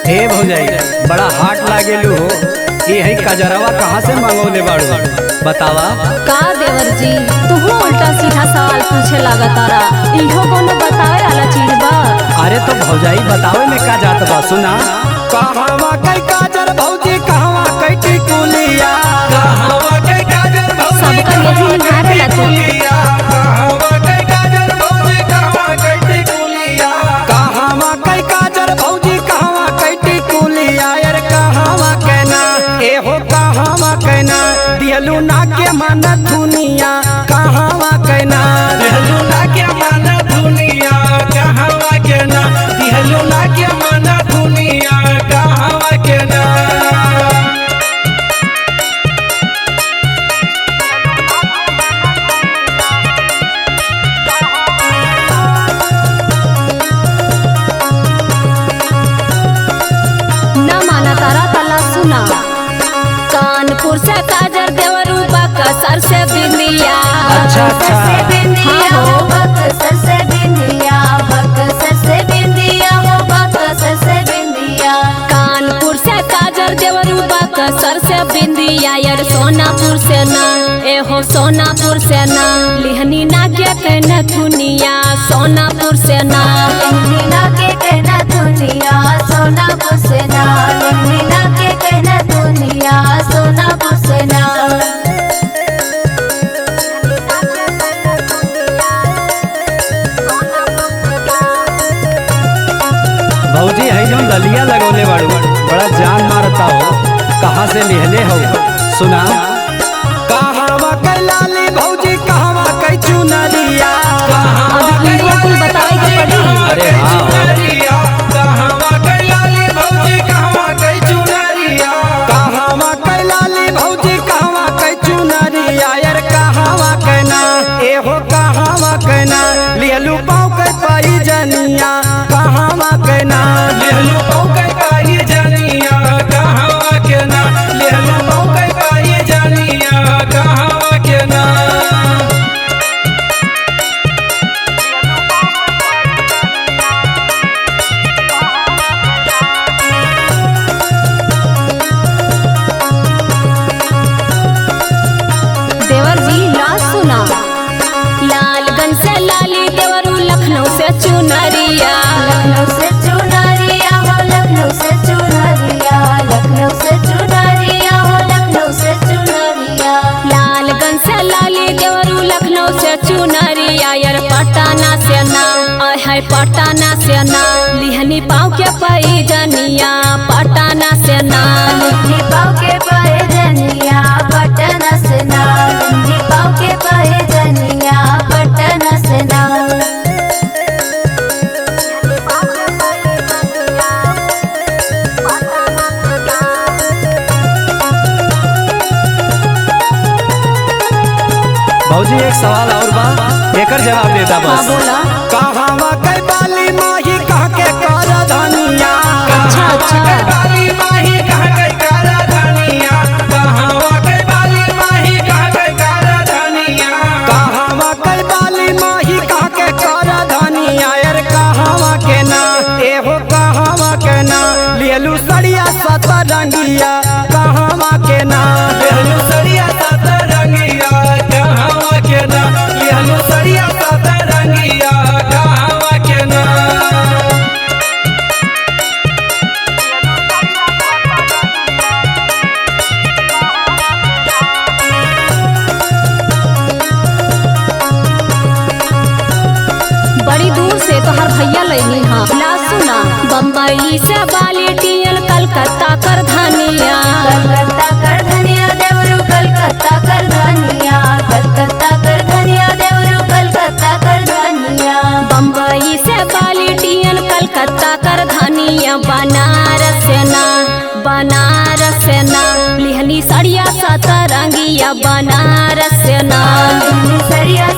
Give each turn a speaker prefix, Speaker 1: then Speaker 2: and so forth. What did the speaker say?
Speaker 1: हे भौजाई बड़ा हाट लागेलू हो। ये है कजरवा कहाँ से मंगौले बाड़ू बतावा।
Speaker 2: का देवर जी तुहू उल्टा सीधा सवाल पूछे लगा तारा। इहो कोनो बतावे वाला चीज बा।
Speaker 1: अरे तो भौजाई बतावे में का जात बा सुना। कहवा कई काजर भौजी कहवा कई टिकुलिया, कहवा कई काजर भौजी
Speaker 2: सबका यही निहारे लगे।
Speaker 1: कहवा कई काजर भौजी कहवा कई टिकुलिया, कहवा कई काजर भौजी कहवा कई टिकुलिया। यार कहवा कहना ए हो कहवा कहना दिहलू ना के मन दुनिया। कहवा कहना दिहलू ना के मन दुनिया, कहवा कहना दिहलू ना के मन दुनिया। कहवा कहना
Speaker 2: न माना तारा तला सुना। कानपुर से काजर देवरू बक्सर से बिंदिया।
Speaker 1: अच्छा अच्छा
Speaker 2: हाँ हो।
Speaker 3: बक्सर से बिंदिया, बक्सर से बिंदिया हो, बक्सर से बिंदिया।
Speaker 2: कानपुर से काजर देवरू बक्सर से बिंदिया। यार सोनापुर से ना ए हो सोनापुर से ना लिहनी ना के कहना दुनिया। सोनापुर से ना
Speaker 3: मीना के कहना दुनिया, सोनापुर से ना। मीना के कहना दुनिया, सोनापुर से ना।
Speaker 1: भौजी है जो ललिया लगौले बाड़ू बड़ा जान मारता हो। कहाँ से लिहले हो सुना। कहवा कई लाली भौजी कहवा कई चुनरिया।
Speaker 2: अब इनको कुल बतावे के पड़ी।
Speaker 1: अरे हाँ कहवा कई लाली भौजी कहवा कई चुनरिया, कहवा कई लाली भौजी कहवा कई चुनरिया। यार कहवा कहना ए हो कहवा कहना लिहलू पाँव कई पाई जनिया। कहवा कहना लिहलू पाँव कई पाई जनिया। कहवा कहना लिहलू पाँव कई पाई जनिया। कहवा कहना
Speaker 2: देवर जी ला सुना। लालगंज से लाली देवरू लखनऊ से चुनरिया।
Speaker 3: लखनऊ से चुनरिया हो, लखनऊ से चुनरिया। लखनऊ से चुनरिया हो, लखनऊ से चुनरिया।
Speaker 2: लालगंज से लाली देवरू लखनऊ से चुनरिया। यार पटना से ना आय है पटना से ना लिहनी पाँव के पाई जनिया। पटना से ना
Speaker 3: लिखनी पाँव के पाए जनिया, पटना से ना। लिखनी पाँव के पाए जनिया, पटना से ना।
Speaker 1: भौजी एक सवाल और बा एकर जवाब देता
Speaker 2: हाँ
Speaker 1: बस।
Speaker 2: बोला।
Speaker 1: कहवा कई बाली माही कह के कर धनिया।
Speaker 2: अच्छा अच्छा
Speaker 1: बाली माही कह के कर धनिया। कहवा कई बाली माही कह के कर धनिया। कहवा कई बाली माही कह के कर धनिया। यार कहवा के ना ए हो कहवा के ना लिहलू सड़िया सतरंगिया। कहवा के ना लिहलू सड़िया सतरंगिया। कहवा के ना लिहलू सड़िया सतरंगिया। कहवा के ना
Speaker 2: बड़ी दूर से तो हर भैया लैनी हाँ। ला सुना। बम्बई से बाली टियल कलकत्ता कर धनिया।
Speaker 3: कलकत्ता कर धनिया देवरू, कलकत्ता कर धनिया। कलकत्ता कर धनिया देवरू, कलकत्ता कर धनिया।
Speaker 2: बम्बई से बाली टियल कलकत्ता कर धनिया। बनारस से ना बनारस से ना लिहनी सड़िया सतरंगिया। बनारस से ना
Speaker 3: लिखनी सरिया